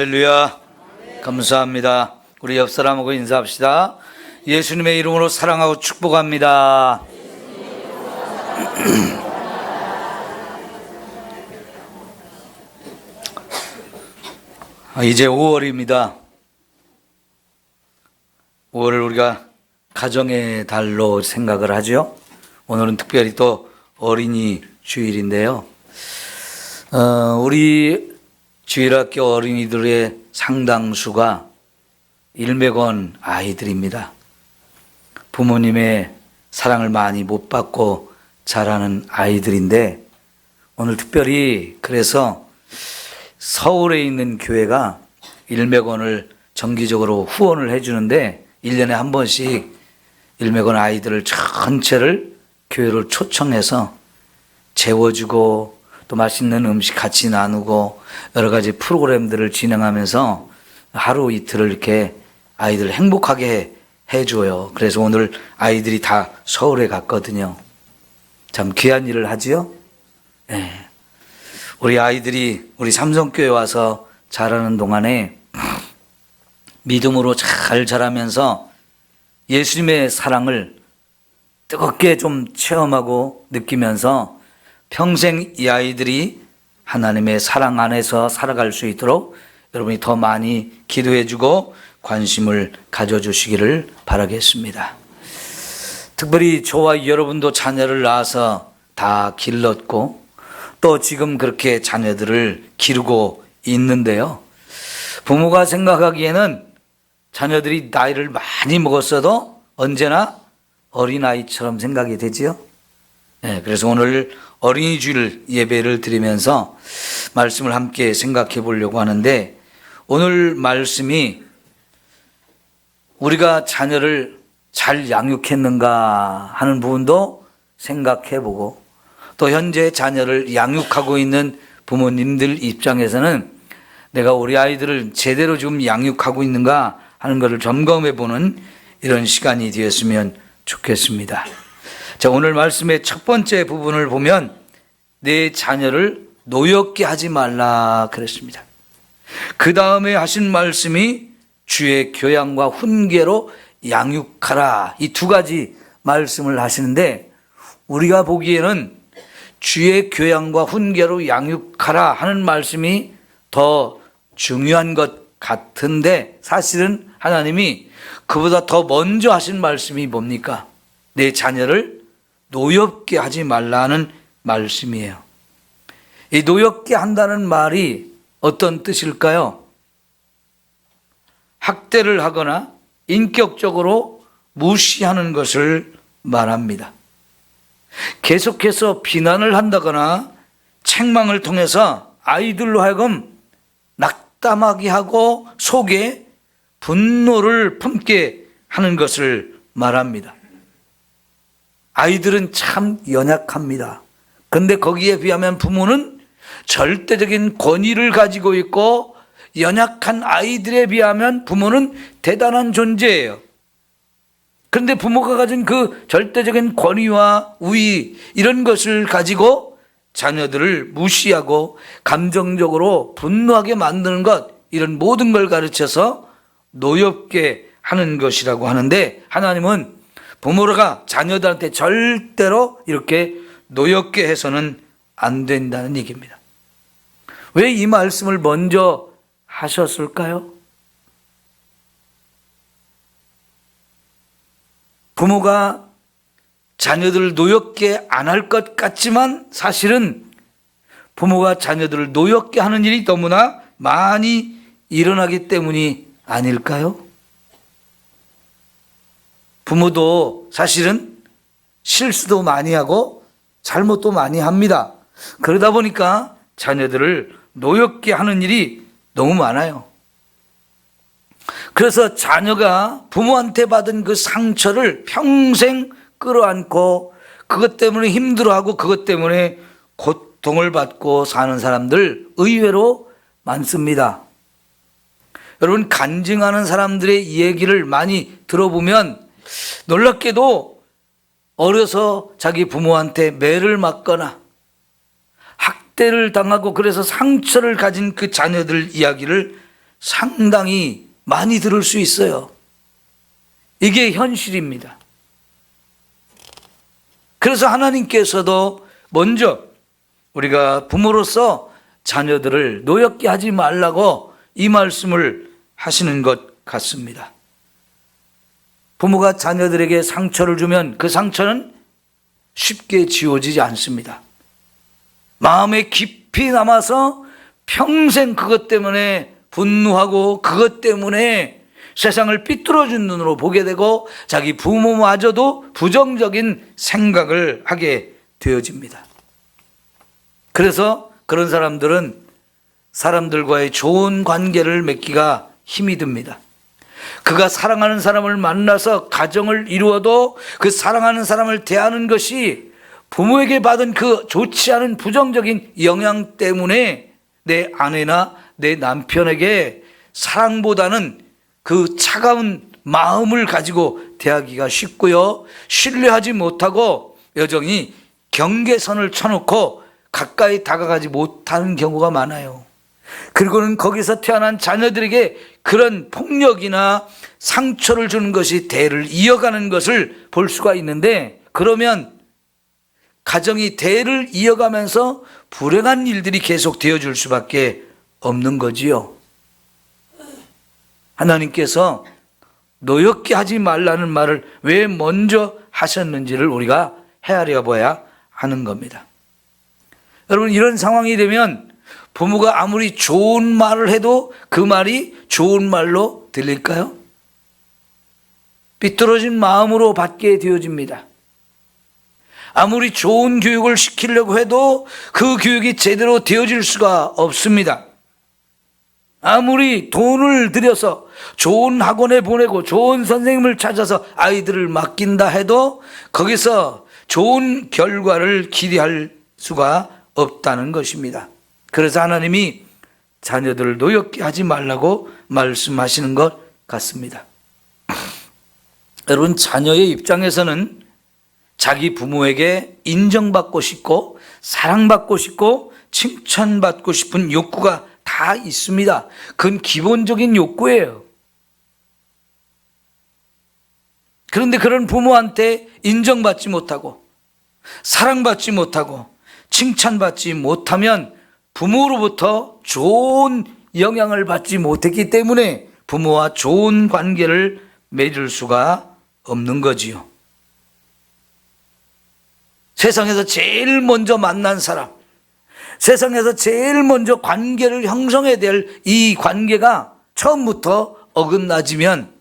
할렐루야. 감사합니다. 우리 옆 사람하고 인사합시다. 예수님의 이름으로 사랑하고 축복합니다. 이제 5월입니다. 5월을 우리가 가정의 달로 생각을 하죠. 오늘은 특별히 또 어린이 주일인데요. 우리 주일학교 어린이들의 상당수가 일맥원 아이들입니다. 부모님의 사랑을 많이 못 받고 자라는 아이들인데, 오늘 특별히 그래서 서울에 있는 교회가 일맥원을 정기적으로 후원을 해주는데 1년에 한 번씩 일맥원 아이들을 전체를 교회로 초청해서 재워주고 또 맛있는 음식 같이 나누고 여러 가지 프로그램들을 진행하면서 하루 이틀을 이렇게 아이들 행복하게 해줘요. 그래서 오늘 아이들이 다 서울에 갔거든요. 참 귀한 일을 하지요. 네. 우리 아이들이 우리 삼성교회 와서 자라는 동안에 믿음으로 잘 자라면서 예수님의 사랑을 뜨겁게 좀 체험하고 느끼면서 평생 이 아이들이 하나님의 사랑 안에서 살아갈 수 있도록 여러분이 더 많이 기도해주고 관심을 가져주시기를 바라겠습니다. 특별히 저와 여러분도 자녀를 낳아서 다 길렀고 또 지금 그렇게 자녀들을 기르고 있는데요. 부모가 생각하기에는 자녀들이 나이를 많이 먹었어도 언제나 어린아이처럼 생각이 되지요. 네, 그래서 오늘 어린이 주일 예배를 드리면서 말씀을 함께 생각해 보려고 하는데, 오늘 말씀이 우리가 자녀를 잘 양육했는가 하는 부분도 생각해 보고, 또 현재 자녀를 양육하고 있는 부모님들 입장에서는 내가 우리 아이들을 제대로 좀 양육하고 있는가 하는 것을 점검해 보는 이런 시간이 되었으면 좋겠습니다. 자, 오늘 말씀의 첫 번째 부분을 보면 내 자녀를 노엽게 하지 말라 그랬습니다. 그 다음에 하신 말씀이 주의 교양과 훈계로 양육하라, 이 두 가지 말씀을 하시는데, 우리가 보기에는 주의 교양과 훈계로 양육하라 하는 말씀이 더 중요한 것 같은데, 사실은 하나님이 그보다 더 먼저 하신 말씀이 뭡니까? 내 자녀를 노엽게 하지 말라는 말씀이에요. 이 노엽게 한다는 말이 어떤 뜻일까요? 학대를 하거나 인격적으로 무시하는 것을 말합니다. 계속해서 비난을 한다거나 책망을 통해서 아이들로 하여금 낙담하게 하고 속에 분노를 품게 하는 것을 말합니다. 아이들은 참 연약합니다. 그런데 거기에 비하면 부모는 절대적인 권위를 가지고 있고, 연약한 아이들에 비하면 부모는 대단한 존재예요. 그런데 부모가 가진 그 절대적인 권위와 우위, 이런 것을 가지고 자녀들을 무시하고 감정적으로 분노하게 만드는 것, 이런 모든 걸 가르쳐서 노엽게 하는 것이라고 하는데, 하나님은 부모가 자녀들한테 절대로 이렇게 노엽게 해서는 안 된다는 얘기입니다. 왜 이 말씀을 먼저 하셨을까요? 부모가 자녀들을 노엽게 안 할 것 같지만 사실은 부모가 자녀들을 노엽게 하는 일이 너무나 많이 일어나기 때문이 아닐까요? 부모도 사실은 실수도 많이 하고 잘못도 많이 합니다. 그러다 보니까 자녀들을 노엽게 하는 일이 너무 많아요. 그래서 자녀가 부모한테 받은 그 상처를 평생 끌어안고 그것 때문에 힘들어하고 그것 때문에 고통을 받고 사는 사람들 의외로 많습니다. 여러분, 간증하는 사람들의 얘기를 많이 들어보면 놀랍게도 어려서 자기 부모한테 매를 맞거나 학대를 당하고 그래서 상처를 가진 그 자녀들 이야기를 상당히 많이 들을 수 있어요. 이게 현실입니다. 그래서 하나님께서도 먼저 우리가 부모로서 자녀들을 노엽게 하지 말라고 이 말씀을 하시는 것 같습니다. 부모가 자녀들에게 상처를 주면 그 상처는 쉽게 지워지지 않습니다. 마음에 깊이 남아서 평생 그것 때문에 분노하고 그것 때문에 세상을 삐뚤어진 눈으로 보게 되고 자기 부모마저도 부정적인 생각을 하게 되어집니다. 그래서 그런 사람들은 사람들과의 좋은 관계를 맺기가 힘이 듭니다. 그가 사랑하는 사람을 만나서 가정을 이루어도 그 사랑하는 사람을 대하는 것이 부모에게 받은 그 좋지 않은 부정적인 영향 때문에 내 아내나 내 남편에게 사랑보다는 그 차가운 마음을 가지고 대하기가 쉽고요, 신뢰하지 못하고 여전히 경계선을 쳐놓고 가까이 다가가지 못하는 경우가 많아요. 그리고는 거기서 태어난 자녀들에게 그런 폭력이나 상처를 주는 것이 대를 이어가는 것을 볼 수가 있는데, 그러면 가정이 대를 이어가면서 불행한 일들이 계속 되어줄 수밖에 없는 거지요. 하나님께서 노엽게 하지 말라는 말을 왜 먼저 하셨는지를 우리가 헤아려 봐야 하는 겁니다. 여러분, 이런 상황이 되면 부모가 아무리 좋은 말을 해도 그 말이 좋은 말로 들릴까요? 삐뚤어진 마음으로 받게 되어집니다. 아무리 좋은 교육을 시키려고 해도 그 교육이 제대로 되어질 수가 없습니다. 아무리 돈을 들여서 좋은 학원에 보내고 좋은 선생님을 찾아서 아이들을 맡긴다 해도 거기서 좋은 결과를 기대할 수가 없다는 것입니다. 그래서 하나님이 자녀들을 노엽게 하지 말라고 말씀하시는 것 같습니다. 여러분, 자녀의 입장에서는 자기 부모에게 인정받고 싶고 사랑받고 싶고 칭찬받고 싶은 욕구가 다 있습니다. 그건 기본적인 욕구예요. 그런데 그런 부모한테 인정받지 못하고 사랑받지 못하고 칭찬받지 못하면 부모로부터 좋은 영향을 받지 못했기 때문에 부모와 좋은 관계를 맺을 수가 없는 거지요. 세상에서 제일 먼저 만난 사람, 세상에서 제일 먼저 관계를 형성해야 될 이 관계가 처음부터 어긋나지면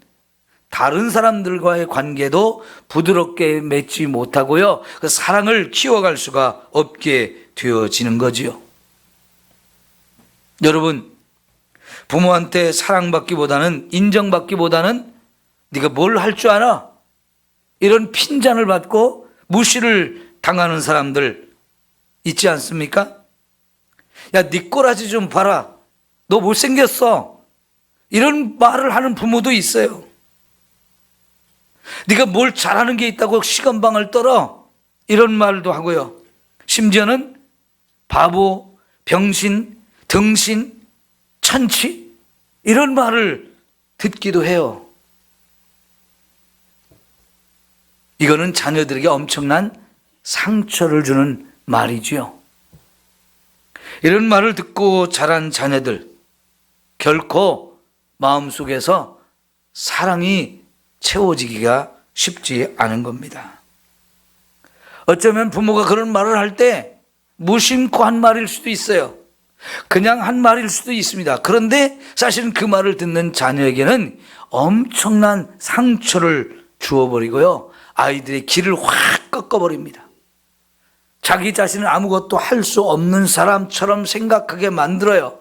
다른 사람들과의 관계도 부드럽게 맺지 못하고요, 그 사랑을 키워갈 수가 없게 되어지는 거지요. 여러분, 부모한테 사랑받기보다는, 인정받기보다는 네가 뭘 할 줄 알아? 이런 핀잔을 받고 무시를 당하는 사람들 있지 않습니까? 야, 네 꼬라지 좀 봐라, 너 못생겼어, 이런 말을 하는 부모도 있어요. 네가 뭘 잘하는 게 있다고 시건방을 떨어, 이런 말도 하고요. 심지어는 바보, 병신, 등신, 천치, 이런 말을 듣기도 해요. 이거는 자녀들에게 엄청난 상처를 주는 말이지요. 이런 말을 듣고 자란 자녀들, 결코 마음속에서 사랑이 채워지기가 쉽지 않은 겁니다. 어쩌면 부모가 그런 말을 할 때 무심코 한 말일 수도 있어요. 그냥 한 말일 수도 있습니다. 그런데 사실은 그 말을 듣는 자녀에게는 엄청난 상처를 주어버리고요, 아이들의 길을 확 꺾어버립니다. 자기 자신은 아무것도 할 수 없는 사람처럼 생각하게 만들어요.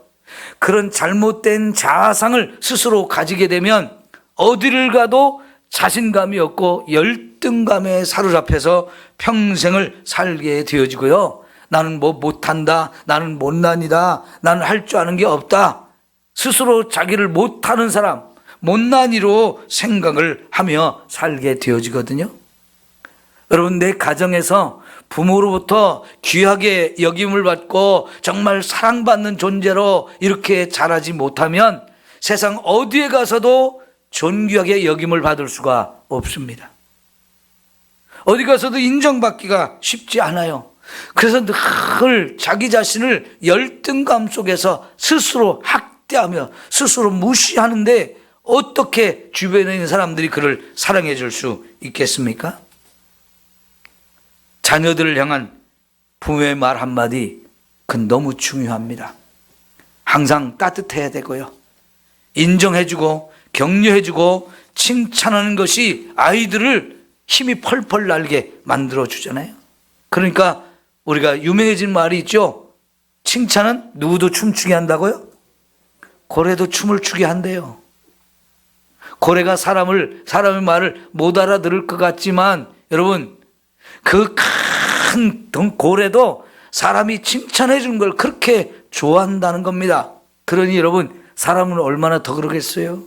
그런 잘못된 자아상을 스스로 가지게 되면 어디를 가도 자신감이 없고 열등감에 사로잡혀서 평생을 살게 되어지고요, 나는 뭐 못한다, 나는 못난이다, 나는 할 줄 아는 게 없다, 스스로 자기를 못하는 사람, 못난이로 생각을 하며 살게 되어지거든요. 여러분, 내 가정에서 부모로부터 귀하게 여김을 받고 정말 사랑받는 존재로 이렇게 자라지 못하면 세상 어디에 가서도 존귀하게 여김을 받을 수가 없습니다. 어디 가서도 인정받기가 쉽지 않아요. 그래서 늘 자기 자신을 열등감 속에서 스스로 학대하며 스스로 무시하는데 어떻게 주변에 있는 사람들이 그를 사랑해 줄 수 있겠습니까? 자녀들을 향한 부모의 말 한마디, 그건 너무 중요합니다. 항상 따뜻해야 되고요. 인정해주고 격려해주고 칭찬하는 것이 아이들을 힘이 펄펄 날게 만들어주잖아요. 그러니까 우리가 유명해진 말이 있죠. 칭찬은 누구도 춤추게 한다고요? 고래도 춤을 추게 한대요. 고래가 사람의 말을 못 알아들을 것 같지만 여러분, 그 큰 고래도 사람이 칭찬해 주는 걸 그렇게 좋아한다는 겁니다. 그러니 여러분, 사람은 얼마나 더 그러겠어요?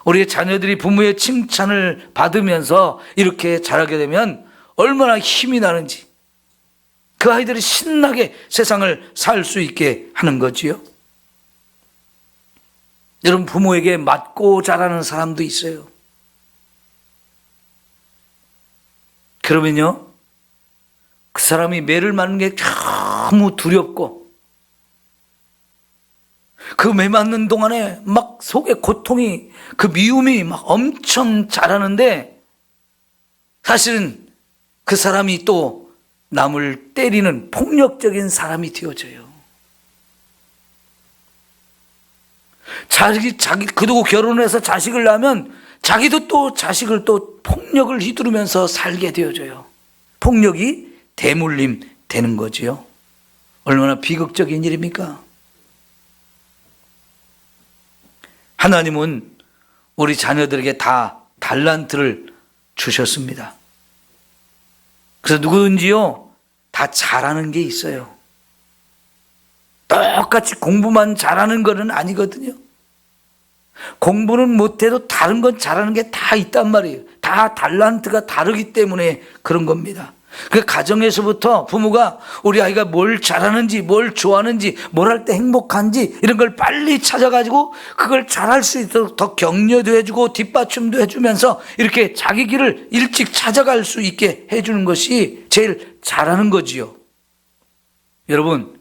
우리의 자녀들이 부모의 칭찬을 받으면서 이렇게 자라게 되면 얼마나 힘이 나는지, 그 아이들이 신나게 세상을 살 수 있게 하는 거지요. 여러분, 부모에게 맞고 자라는 사람도 있어요. 그러면요, 그 사람이 매를 맞는 게 너무 두렵고, 그 매 맞는 동안에 막 속에 고통이, 그 미움이 막 엄청 자라는데, 사실은 그 사람이 또 남을 때리는 폭력적인 사람이 되어져요. 그리고 결혼해서 자식을 낳으면 자기도 또 자식을 또 폭력을 휘두르면서 살게 되어져요. 폭력이 대물림 되는 거지요. 얼마나 비극적인 일입니까? 하나님은 우리 자녀들에게 다 달란트를 주셨습니다. 그래서 누구든지요, 다 잘하는 게 있어요. 똑같이 공부만 잘하는 것은 아니거든요. 공부는 못해도 다른 건 잘하는 게 다 있단 말이에요. 다 달란트가 다르기 때문에 그런 겁니다. 그 가정에서부터 부모가 우리 아이가 뭘 잘하는지, 뭘 좋아하는지, 뭘 할 때 행복한지 이런 걸 빨리 찾아가지고 그걸 잘할 수 있도록 더 격려도 해주고 뒷받침도 해주면서 이렇게 자기 길을 일찍 찾아갈 수 있게 해주는 것이 제일 잘하는 거지요. 여러분,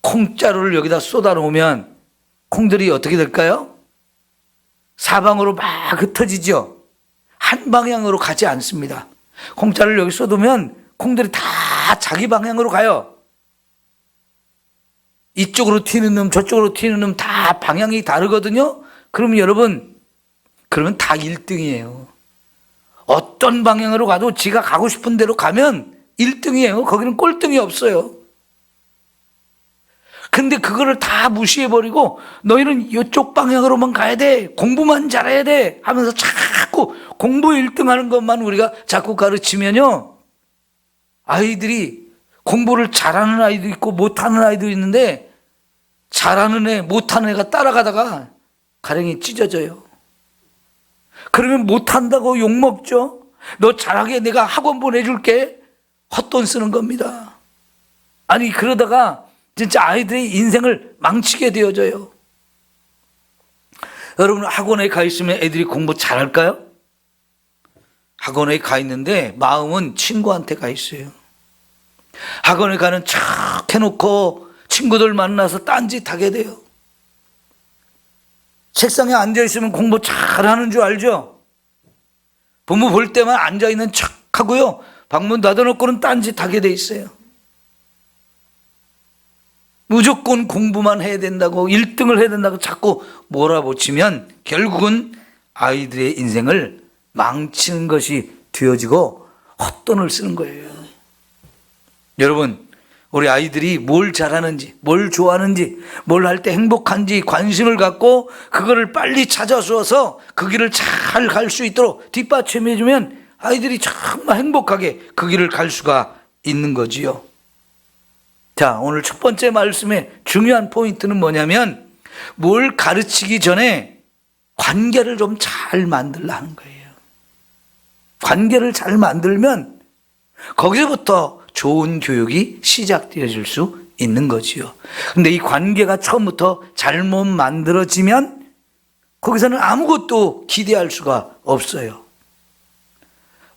콩자루를 여기다 쏟아 놓으면 콩들이 어떻게 될까요? 사방으로 막 흩어지죠. 한 방향으로 가지 않습니다. 콩자루를 여기 쏟으면 콩들이 다 자기 방향으로 가요. 이쪽으로 튀는 놈, 저쪽으로 튀는 놈 다 방향이 다르거든요. 그러면 여러분, 그러면 다 1등이에요. 어떤 방향으로 가도 지가 가고 싶은 대로 가면 1등이에요. 거기는 꼴등이 없어요. 근데 그거를 다 무시해버리고 너희는 이쪽 방향으로만 가야 돼, 공부만 잘해야 돼 하면서 자꾸 공부 1등 하는 것만 우리가 자꾸 가르치면요, 아이들이 공부를 잘하는 아이도 있고 못하는 아이도 있는데 잘하는 애, 못하는 애가 따라가다가 가랭이 찢어져요. 그러면 못한다고 욕먹죠. 너 잘하게 내가 학원 보내줄게. 헛돈 쓰는 겁니다. 아니, 그러다가 진짜 아이들의 인생을 망치게 되어져요. 여러분, 학원에 가 있으면 애들이 공부 잘할까요? 학원에 가 있는데 마음은 친구한테 가 있어요. 학원에 가는 척 해놓고 친구들 만나서 딴짓하게 돼요. 책상에 앉아있으면 공부 잘하는 줄 알죠? 부모 볼 때만 앉아있는 척 하고요, 방문 닫아놓고는 딴짓하게 돼 있어요. 무조건 공부만 해야 된다고, 1등을 해야 된다고 자꾸 몰아붙이면 결국은 아이들의 인생을 망치는 것이 되어지고 헛돈을 쓰는 거예요. 여러분, 우리 아이들이 뭘 잘하는지, 뭘 좋아하는지, 뭘 할 때 행복한지 관심을 갖고 그거를 빨리 찾아주어서 그 길을 잘 갈 수 있도록 뒷받침해주면 아이들이 정말 행복하게 그 길을 갈 수가 있는 거지요. 자, 오늘 첫 번째 말씀의 중요한 포인트는 뭐냐면, 뭘 가르치기 전에 관계를 좀 잘 만들라 하는 거예요. 관계를 잘 만들면 거기서부터 좋은 교육이 시작되어질 수 있는 거지요. 근데 이 관계가 처음부터 잘못 만들어지면 거기서는 아무것도 기대할 수가 없어요.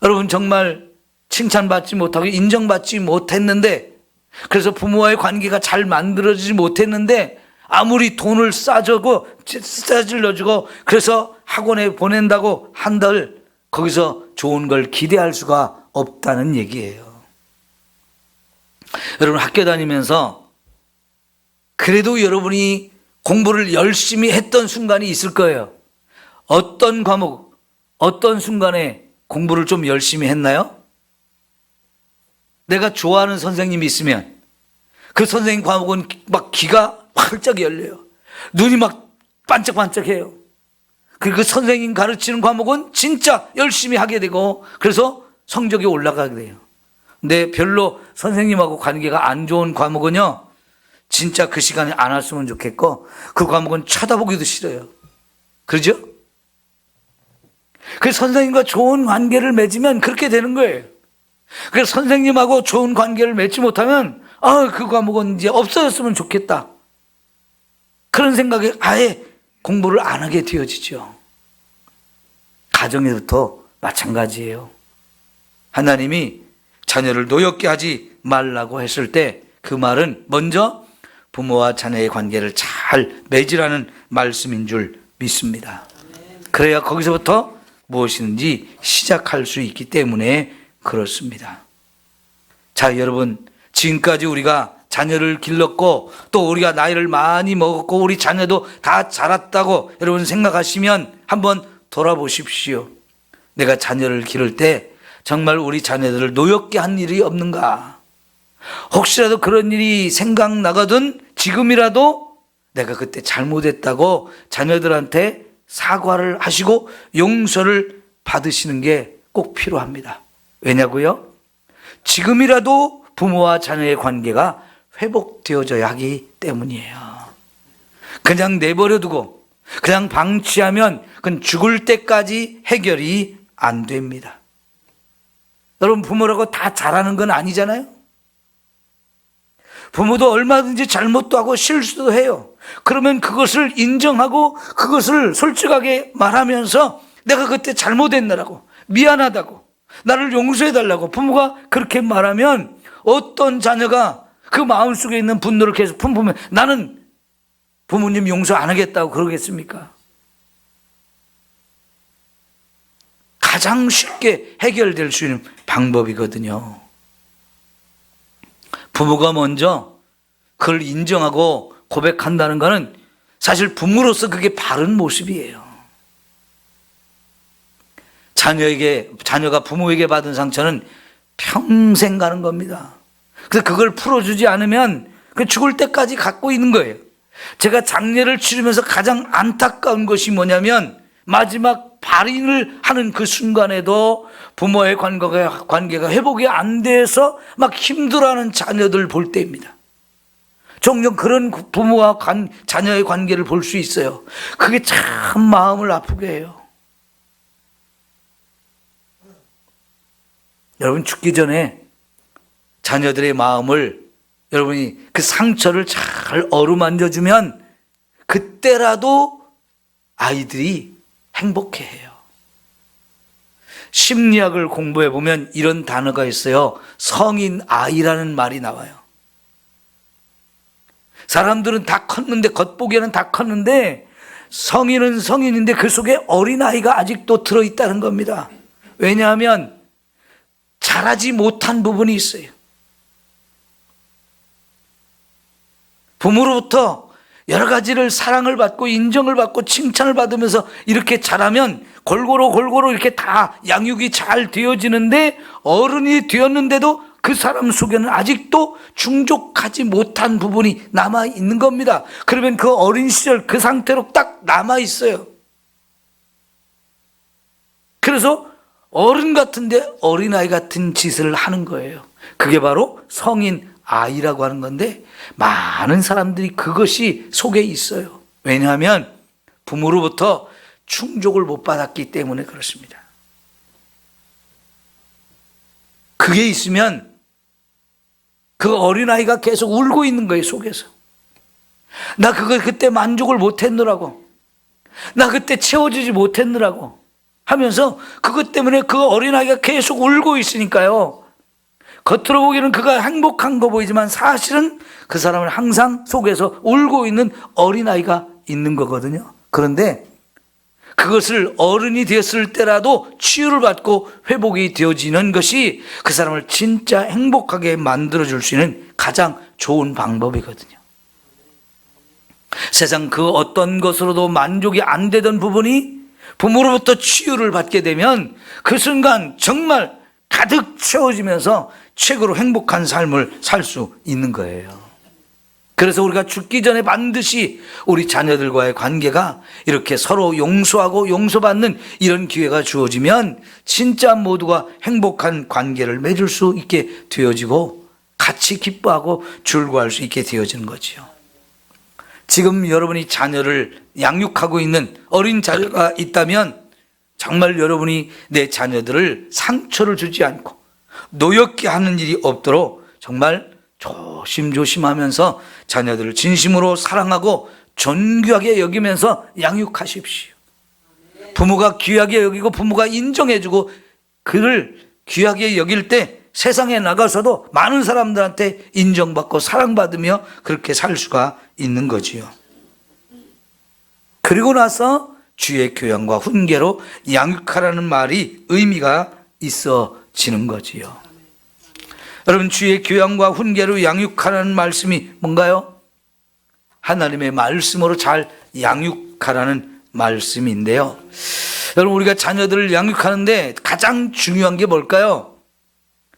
여러분, 정말 칭찬받지 못하고 인정받지 못했는데, 그래서 부모와의 관계가 잘 만들어지지 못했는데 아무리 돈을 싸질러주고 그래서 학원에 보낸다고 한들 거기서 좋은 걸 기대할 수가 없다는 얘기예요. 여러분, 학교 다니면서 그래도 여러분이 공부를 열심히 했던 순간이 있을 거예요. 어떤 과목, 어떤 순간에 공부를 좀 열심히 했나요? 내가 좋아하는 선생님이 있으면 그 선생님 과목은 막 귀가 활짝 열려요. 눈이 막 반짝반짝해요. 그리고 그 선생님 가르치는 과목은 진짜 열심히 하게 되고 그래서 성적이 올라가게 돼요. 근데 별로 선생님하고 관계가 안 좋은 과목은요, 진짜 그 시간에 안 왔으면 좋겠고 그 과목은 쳐다보기도 싫어요. 그러죠? 그 선생님과 좋은 관계를 맺으면 그렇게 되는 거예요. 그래서 선생님하고 좋은 관계를 맺지 못하면 그 과목은 이제 없어졌으면 좋겠다, 그런 생각에 아예 공부를 안 하게 되어지죠. 가정에서부터 마찬가지예요. 하나님이 자녀를 노엽게 하지 말라고 했을 때 그 말은 먼저 부모와 자녀의 관계를 잘 맺으라는 말씀인 줄 믿습니다. 그래야 거기서부터 무엇이든지 시작할 수 있기 때문에 그렇습니다. 자, 여러분, 지금까지 우리가 자녀를 길렀고 또 우리가 나이를 많이 먹었고 우리 자녀도 다 자랐다고 여러분 생각하시면 한번 돌아보십시오. 내가 자녀를 기를 때 정말 우리 자녀들을 노엽게 한 일이 없는가? 혹시라도 그런 일이 생각나거든 지금이라도 내가 그때 잘못했다고 자녀들한테 사과를 하시고 용서를 받으시는 게 꼭 필요합니다. 왜냐고요? 지금이라도 부모와 자녀의 관계가 회복되어져야 하기 때문이에요. 그냥 내버려두고 그냥 방치하면 그건 죽을 때까지 해결이 안 됩니다. 여러분, 부모라고 다 잘하는 건 아니잖아요. 부모도 얼마든지 잘못도 하고 실수도 해요. 그러면 그것을 인정하고 그것을 솔직하게 말하면서 내가 그때 잘못했나라고, 미안하다고, 나를 용서해달라고 부모가 그렇게 말하면 어떤 자녀가 그 마음속에 있는 분노를 계속 품으면 나는 부모님 용서 안 하겠다고 그러겠습니까? 가장 쉽게 해결될 수 있는 방법이거든요. 부모가 먼저 그걸 인정하고 고백한다는 것은 사실 부모로서 그게 바른 모습이에요. 자녀가 부모에게 받은 상처는 평생 가는 겁니다. 그래서 그걸 풀어주지 않으면 그 죽을 때까지 갖고 있는 거예요. 제가 장례를 치르면서 가장 안타까운 것이 뭐냐면 마지막 발인을 하는 그 순간에도 부모의 관계가 회복이 안 돼서 막 힘들어하는 자녀들 볼 때입니다. 종종 그런 부모와 자녀의 관계를 볼 수 있어요. 그게 참 마음을 아프게 해요. 여러분, 죽기 전에 자녀들의 마음을 여러분이 그 상처를 잘 어루만져주면 그때라도 아이들이 행복해해요. 심리학을 공부해 보면 이런 단어가 있어요. 성인 아이라는 말이 나와요. 사람들은 다 컸는데, 겉보기에는 다 컸는데 성인은 성인인데 그 속에 어린아이가 아직도 들어있다는 겁니다. 왜냐하면 자라지 못한 부분이 있어요. 부모로부터 여러 가지를 사랑을 받고 인정을 받고 칭찬을 받으면서 이렇게 자라면 골고루 이렇게 다 양육이 잘 되어지는데 어른이 되었는데도 그 사람 속에는 아직도 충족하지 못한 부분이 남아 있는 겁니다. 그러면 그 어린 시절 그 상태로 딱 남아 있어요. 그래서 어른 같은데 어린아이 같은 짓을 하는 거예요. 그게 바로 성인 아이라고 하는 건데 많은 사람들이 그것이 속에 있어요. 왜냐하면 부모로부터 충족을 못 받았기 때문에 그렇습니다. 그게 있으면 그 어린아이가 계속 울고 있는 거예요, 속에서. 나 그때 만족을 못했느라고. 나 그때 채워주지 못했느라고 하면서 그것 때문에 그 어린아이가 계속 울고 있으니까요. 겉으로 보기에는 그가 행복한 거 보이지만 사실은 그 사람은 항상 속에서 울고 있는 어린아이가 있는 거거든요. 그런데 그것을 어른이 되었을 때라도 치유를 받고 회복이 되어지는 것이 그 사람을 진짜 행복하게 만들어줄 수 있는 가장 좋은 방법이거든요. 세상 그 어떤 것으로도 만족이 안 되던 부분이 부모로부터 치유를 받게 되면 그 순간 정말 가득 채워지면서 최고로 행복한 삶을 살 수 있는 거예요. 그래서 우리가 죽기 전에 반드시 우리 자녀들과의 관계가 이렇게 서로 용서하고 용서받는 이런 기회가 주어지면 진짜 모두가 행복한 관계를 맺을 수 있게 되어지고 같이 기뻐하고 즐거워할 수 있게 되어지는 거지요. 지금 여러분이 자녀를 양육하고 있는 어린 자녀가 있다면 정말 여러분이 내 자녀들을 상처를 주지 않고 노엽게 하는 일이 없도록 정말 조심조심하면서 자녀들을 진심으로 사랑하고 존귀하게 여기면서 양육하십시오. 부모가 귀하게 여기고 부모가 인정해주고 그를 귀하게 여길 때 세상에 나가서도 많은 사람들한테 인정받고 사랑받으며 그렇게 살 수가 있는 거지요. 그리고 나서 주의 교양과 훈계로 양육하라는 말이 의미가 있어지는 거지요. 여러분, 주의 교양과 훈계로 양육하라는 말씀이 뭔가요? 하나님의 말씀으로 잘 양육하라는 말씀인데요. 여러분, 우리가 자녀들을 양육하는데 가장 중요한 게 뭘까요?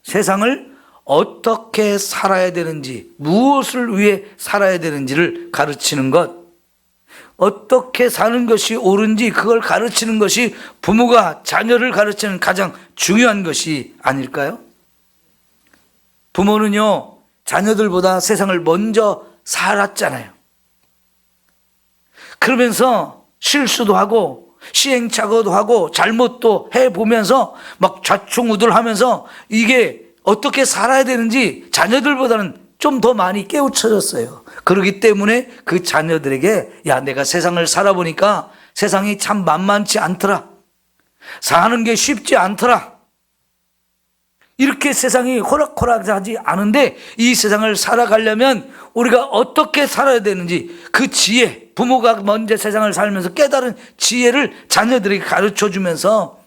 세상을 어떻게 살아야 되는지, 무엇을 위해 살아야 되는지를 가르치는 것, 어떻게 사는 것이 옳은지 그걸 가르치는 것이 부모가 자녀를 가르치는 가장 중요한 것이 아닐까요? 부모는요, 자녀들보다 세상을 먼저 살았잖아요. 그러면서 실수도 하고 시행착오도 하고 잘못도 해보면서 막 좌충우돌하면서 이게 어떻게 살아야 되는지 자녀들보다는 좀 더 많이 깨우쳐졌어요. 그렇기 때문에 그 자녀들에게 야, 내가 세상을 살아보니까 세상이 참 만만치 않더라. 사는 게 쉽지 않더라. 이렇게 세상이 호락호락하지 않은데 이 세상을 살아가려면 우리가 어떻게 살아야 되는지 그 지혜, 부모가 먼저 세상을 살면서 깨달은 지혜를 자녀들에게 가르쳐주면서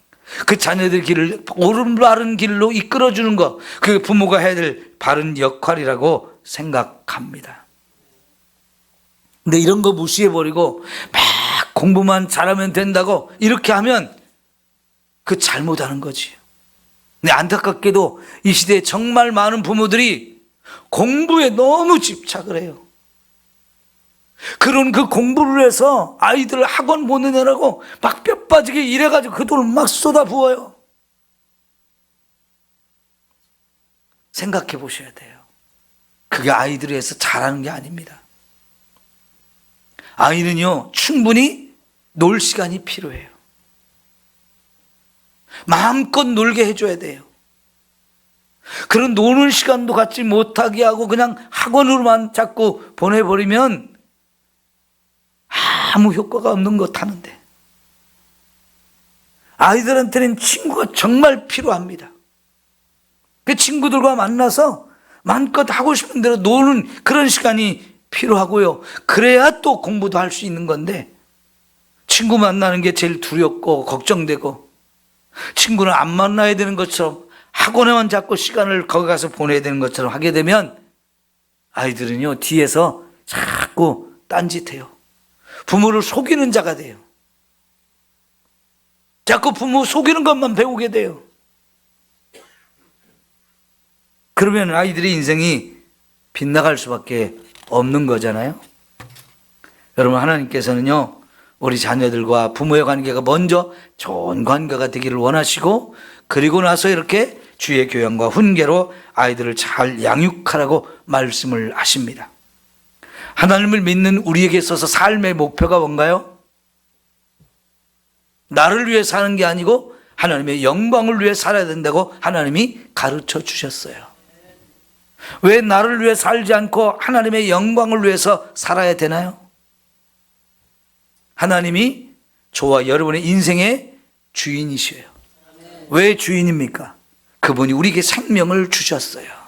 그 자녀들의 길을 올바른 길로 이끌어주는 것, 그 부모가 해야 될 바른 역할이라고 생각합니다. 근데 이런 거 무시해버리고 막 공부만 잘하면 된다고 이렇게 하면 그 잘못하는 거지. 근데 안타깝게도 이 시대에 정말 많은 부모들이 공부에 너무 집착을 해요. 그런 그 공부를 해서 아이들을 학원 보내느라고 막 뼈 빠지게 일해가지고 그 돈을 막 쏟아부어요. 생각해 보셔야 돼요. 그게 아이들을 위해서 잘하는 게 아닙니다. 아이는요, 충분히 놀 시간이 필요해요. 마음껏 놀게 해줘야 돼요. 그런 노는 시간도 갖지 못하게 하고 그냥 학원으로만 자꾸 보내버리면 아무 효과가 없는 것 하는데, 아이들한테는 친구가 정말 필요합니다. 그 친구들과 만나서 마음껏 하고 싶은 대로 노는 그런 시간이 필요하고요. 그래야 또 공부도 할 수 있는 건데, 친구 만나는 게 제일 두렵고 걱정되고, 친구는 안 만나야 되는 것처럼 학원에만 자꾸 시간을 거기 가서 보내야 되는 것처럼 하게 되면 아이들은요, 뒤에서 자꾸 딴짓해요. 부모를 속이는 자가 돼요. 자꾸 부모 속이는 것만 배우게 돼요. 그러면 아이들의 인생이 빗나갈 수밖에 없는 거잖아요. 여러분, 하나님께서는요, 우리 자녀들과 부모의 관계가 먼저 좋은 관계가 되기를 원하시고, 그리고 나서 이렇게 주의 교양과 훈계로 아이들을 잘 양육하라고 말씀을 하십니다. 하나님을 믿는 우리에게 있어서 삶의 목표가 뭔가요? 나를 위해 사는 게 아니고 하나님의 영광을 위해 살아야 된다고 하나님이 가르쳐 주셨어요. 왜 나를 위해 살지 않고 하나님의 영광을 위해서 살아야 되나요? 하나님이 저와 여러분의 인생의 주인이셔요. 왜 주인입니까? 그분이 우리에게 생명을 주셨어요.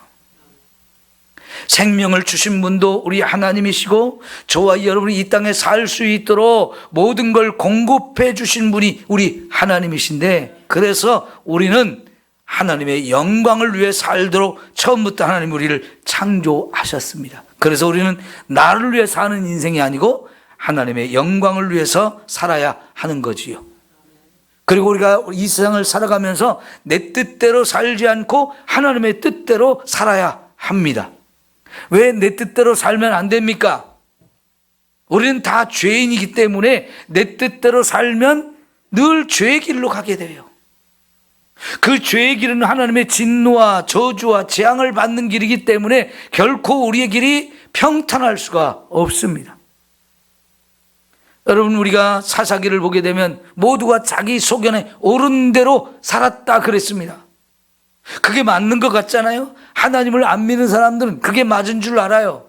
생명을 주신 분도 우리 하나님이시고 저와 여러분이 이 땅에 살 수 있도록 모든 걸 공급해 주신 분이 우리 하나님이신데, 그래서 우리는 하나님의 영광을 위해 살도록 처음부터 하나님 우리를 창조하셨습니다. 그래서 우리는 나를 위해 사는 인생이 아니고 하나님의 영광을 위해서 살아야 하는 거지요. 그리고 우리가 이 세상을 살아가면서 내 뜻대로 살지 않고 하나님의 뜻대로 살아야 합니다. 왜 내 뜻대로 살면 안 됩니까? 우리는 다 죄인이기 때문에 내 뜻대로 살면 늘 죄의 길로 가게 돼요. 그 죄의 길은 하나님의 진노와 저주와 재앙을 받는 길이기 때문에 결코 우리의 길이 평탄할 수가 없습니다. 여러분, 우리가 사사기를 보게 되면 모두가 자기 소견에 옳은 대로 살았다 그랬습니다. 그게 맞는 것 같잖아요. 하나님을 안 믿는 사람들은 그게 맞은 줄 알아요.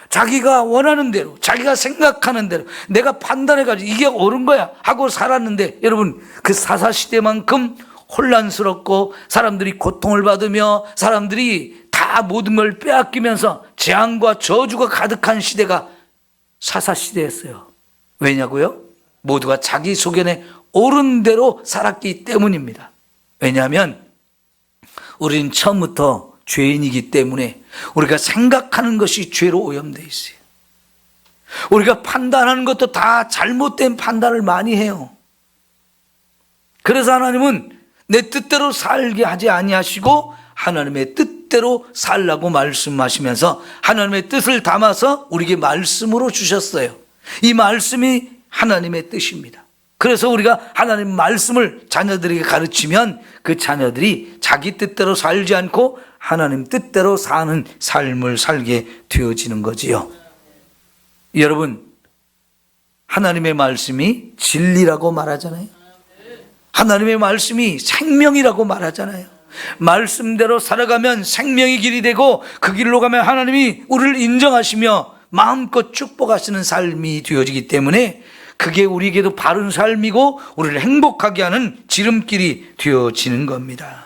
자기가 원하는 대로, 자기가 생각하는 대로 내가 판단해가지고 이게 옳은 거야 하고 살았는데, 여러분, 그 사사시대만큼 혼란스럽고 사람들이 고통을 받으며 사람들이 다 모든 걸 빼앗기면서 재앙과 저주가 가득한 시대가 사사시대였어요. 왜냐고요? 모두가 자기 소견에 옳은 대로 살았기 때문입니다. 왜냐하면 우리는 처음부터 죄인이기 때문에 우리가 생각하는 것이 죄로 오염되어 있어요. 우리가 판단하는 것도 다 잘못된 판단을 많이 해요. 그래서 하나님은 내 뜻대로 살게 하지 아니하시고 하나님의 뜻대로 살라고 말씀하시면서 하나님의 뜻을 담아서 우리에게 말씀으로 주셨어요. 이 말씀이 하나님의 뜻입니다. 그래서 우리가 하나님 말씀을 자녀들에게 가르치면 그 자녀들이 자기 뜻대로 살지 않고 하나님 뜻대로 사는 삶을 살게 되어지는 거지요. 여러분, 하나님의 말씀이 진리라고 말하잖아요. 하나님의 말씀이 생명이라고 말하잖아요. 말씀대로 살아가면 생명의 길이 되고 그 길로 가면 하나님이 우리를 인정하시며 마음껏 축복하시는 삶이 되어지기 때문에 그게 우리에게도 바른 삶이고 우리를 행복하게 하는 지름길이 되어지는 겁니다.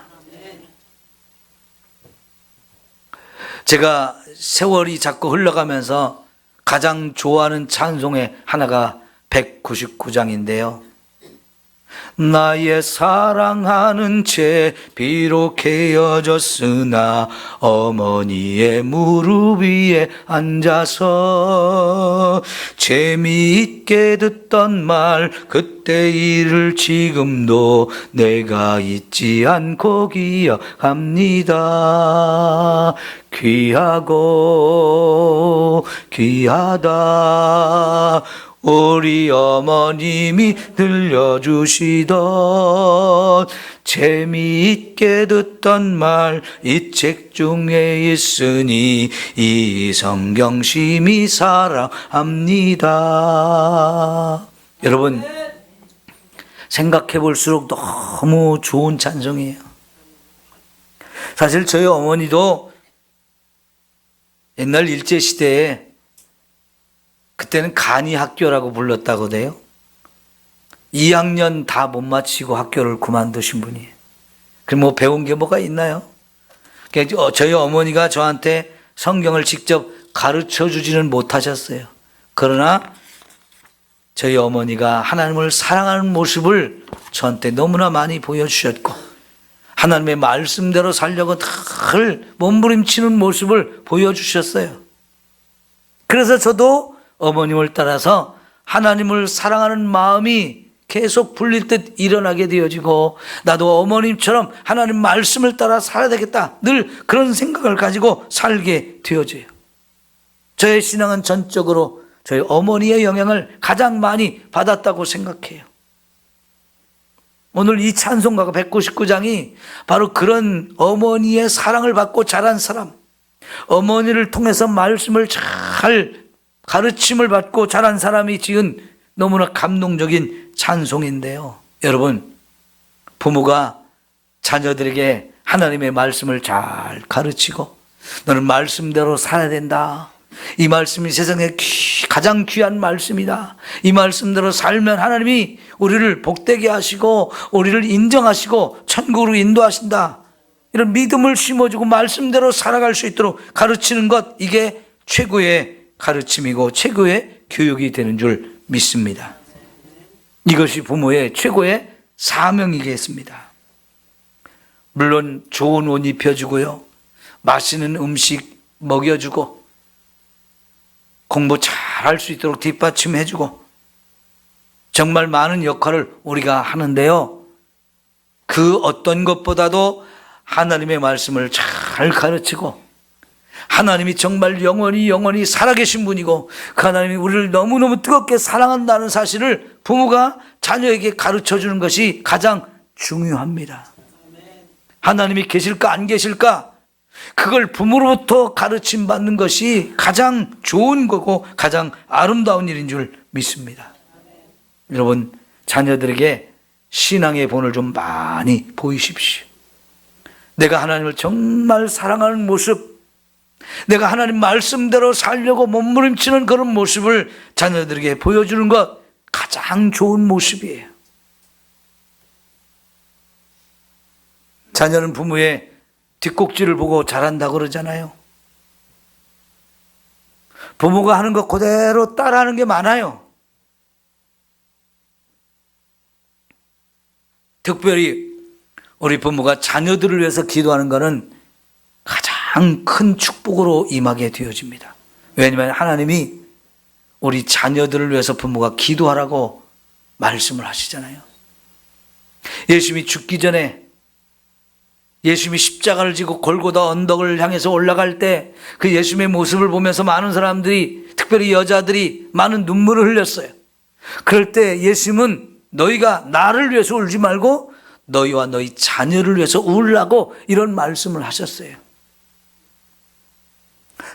제가 세월이 자꾸 흘러가면서 가장 좋아하는 찬송의 하나가 199장인데요. 나의 사랑하는 채 비록 헤어졌으나 어머니의 무릎 위에 앉아서 재미있게 듣던 말 그때 일을 지금도 내가 잊지 않고 기억합니다. 귀하고 귀하다 우리 어머님이 들려주시던 재미있게 듣던 말 이 책 중에 있으니 이 성경 심히 사랑합니다. 여러분, 생각해 볼수록 너무 좋은 찬송이에요. 사실 저희 어머니도 옛날 일제시대에 그때는 간이학교라고 불렀다고 돼요. 2학년 다 못 마치고 학교를 그만두신 분이에요. 그럼 뭐 배운 게 뭐가 있나요? 저희 어머니가 저한테 성경을 직접 가르쳐 주지는 못하셨어요. 그러나 저희 어머니가 하나님을 사랑하는 모습을 저한테 너무나 많이 보여주셨고 하나님의 말씀대로 살려고 늘 몸부림치는 모습을 보여주셨어요. 그래서 저도 어머님을 따라서 하나님을 사랑하는 마음이 계속 불릴 듯 일어나게 되어지고 나도 어머님처럼 하나님 말씀을 따라 살아야 되겠다, 늘 그런 생각을 가지고 살게 되어져요. 저의 신앙은 전적으로 저희 어머니의 영향을 가장 많이 받았다고 생각해요. 오늘 이 찬송가가 199장이 바로 그런 어머니의 사랑을 받고 자란 사람, 어머니를 통해서 말씀을 잘 가르침을 받고 자란 사람이 지은 너무나 감동적인 찬송인데요. 여러분, 부모가 자녀들에게 하나님의 말씀을 잘 가르치고 너는 말씀대로 살아야 된다. 이 말씀이 세상에 가장 귀한 말씀이다. 이 말씀대로 살면 하나님이 우리를 복되게 하시고 우리를 인정하시고 천국으로 인도하신다. 이런 믿음을 심어주고 말씀대로 살아갈 수 있도록 가르치는 것, 이게 최고의 가르침이고 최고의 교육이 되는 줄 믿습니다. 이것이 부모의 최고의 사명이겠습니다. 물론 좋은 옷 입혀주고요, 맛있는 음식 먹여주고 공부 잘할 수 있도록 뒷받침해주고 정말 많은 역할을 우리가 하는데요, 그 어떤 것보다도 하나님의 말씀을 잘 가르치고 하나님이 정말 영원히 살아계신 분이고 그 하나님이 우리를 너무너무 뜨겁게 사랑한다는 사실을 부모가 자녀에게 가르쳐주는 것이 가장 중요합니다. 하나님이 계실까 안 계실까, 그걸 부모로부터 가르침 받는 것이 가장 좋은 거고 가장 아름다운 일인 줄 믿습니다. 여러분, 자녀들에게 신앙의 본을 좀 많이 보이십시오. 내가 하나님을 정말 사랑하는 모습, 내가 하나님 말씀대로 살려고 몸부림치는 그런 모습을 자녀들에게 보여주는 것, 가장 좋은 모습이에요. 자녀는 부모의 뒷꼭지를 보고 자란다고 그러잖아요. 부모가 하는 것 그대로 따라하는 게 많아요. 특별히 우리 부모가 자녀들을 위해서 기도하는 것은 가장 큰 축복으로 임하게 되어집니다. 왜냐하면 하나님이 우리 자녀들을 위해서 부모가 기도하라고 말씀을 하시잖아요. 예수님이 죽기 전에, 예수님이 십자가를 지고 골고다 언덕을 향해서 올라갈 때 그 예수님의 모습을 보면서 많은 사람들이, 특별히 여자들이 많은 눈물을 흘렸어요. 그럴 때 예수님은 너희가 나를 위해서 울지 말고 너희와 너희 자녀를 위해서 울라고 이런 말씀을 하셨어요.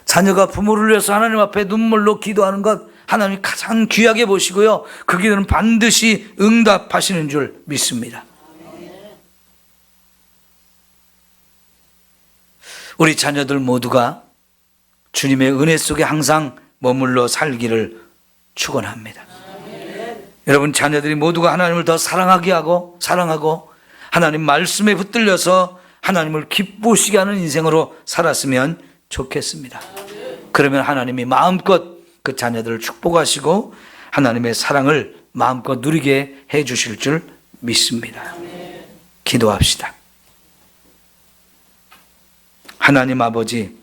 자녀가 부모를 위해서 하나님 앞에 눈물로 기도하는 것, 하나님이 가장 귀하게 보시고요, 그 기도는 반드시 응답하시는 줄 믿습니다. 우리 자녀들 모두가 주님의 은혜 속에 항상 머물러 살기를 축원합니다. 여러분, 자녀들이 모두가 하나님을 더 사랑하게 하고 사랑하고 하나님 말씀에 붙들려서 하나님을 기쁘시게 하는 인생으로 살았으면 좋겠습니다. 그러면 하나님이 마음껏 그 자녀들을 축복하시고 하나님의 사랑을 마음껏 누리게 해 주실 줄 믿습니다. 기도합시다. 하나님 아버지,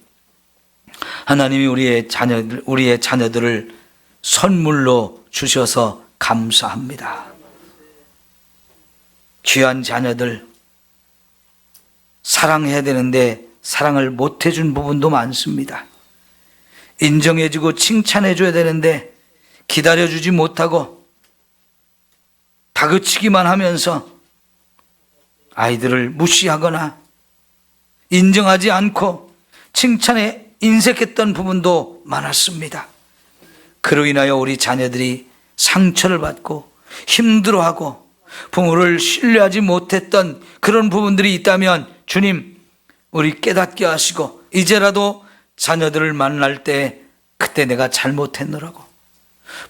하나님이 우리의 자녀들을 선물로 주셔서 감사합니다. 귀한 자녀들, 사랑해야 되는데 사랑을 못 해준 부분도 많습니다. 인정해주고 칭찬해줘야 되는데 기다려주지 못하고 다그치기만 하면서 아이들을 무시하거나 인정하지 않고 칭찬에 인색했던 부분도 많았습니다. 그로 인하여 우리 자녀들이 상처를 받고 힘들어하고 부모를 신뢰하지 못했던 그런 부분들이 있다면 주님, 우리 깨닫게 하시고 이제라도 자녀들을 만날 때 그때 내가 잘못했노라고,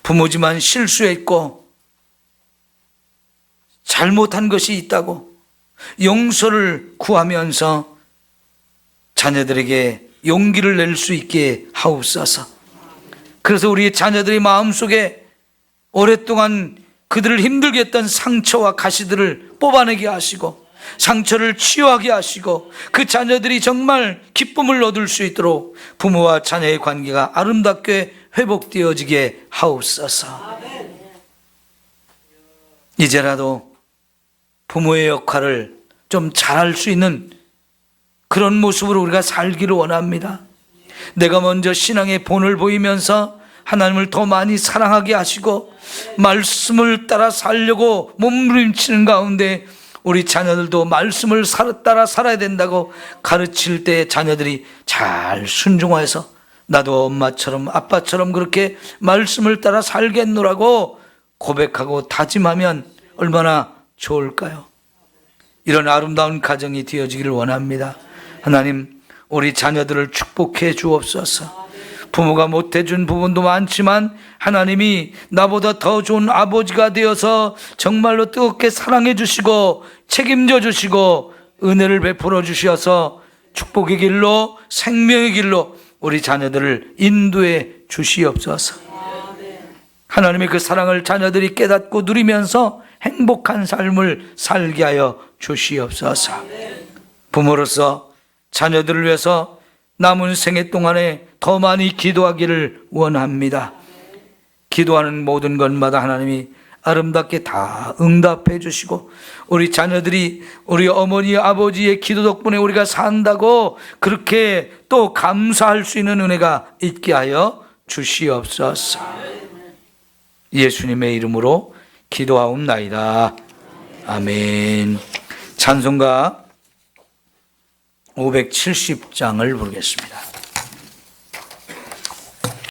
부모지만 실수했고 잘못한 것이 있다고 용서를 구하면서 자녀들에게 용기를 낼 수 있게 하옵소서. 그래서 우리 자녀들의 마음속에 오랫동안 그들을 힘들게 했던 상처와 가시들을 뽑아내게 하시고 상처를 치유하게 하시고 그 자녀들이 정말 기쁨을 얻을 수 있도록 부모와 자녀의 관계가 아름답게 회복되어지게 하옵소서. 이제라도 부모의 역할을 좀 잘할 수 있는 그런 모습으로 우리가 살기를 원합니다. 내가 먼저 신앙의 본을 보이면서 하나님을 더 많이 사랑하게 하시고 말씀을 따라 살려고 몸부림치는 가운데 우리 자녀들도 말씀을 따라 살아야 된다고 가르칠 때 자녀들이 잘 순종해서 나도 엄마처럼 아빠처럼 그렇게 말씀을 따라 살겠노라고 고백하고 다짐하면 얼마나 좋을까요? 이런 아름다운 가정이 되어지기를 원합니다. 하나님, 우리 자녀들을 축복해 주옵소서. 부모가 못해준 부분도 많지만 하나님이 나보다 더 좋은 아버지가 되어서 정말로 뜨겁게 사랑해 주시고 책임져 주시고 은혜를 베풀어 주셔서 축복의 길로 생명의 길로 우리 자녀들을 인도해 주시옵소서. 하나님의 그 사랑을 자녀들이 깨닫고 누리면서 행복한 삶을 살게 하여 주시옵소서. 부모로서 자녀들을 위해서 남은 생애 동안에 더 많이 기도하기를 원합니다. 기도하는 모든 것마다 하나님이 아름답게 다 응답해 주시고 우리 자녀들이 우리 어머니 아버지의 기도 덕분에 우리가 산다고 그렇게 또 감사할 수 있는 은혜가 있게 하여 주시옵소서. 예수님의 이름으로 기도하옵나이다. 아멘. 찬송가 570장을 부르겠습니다.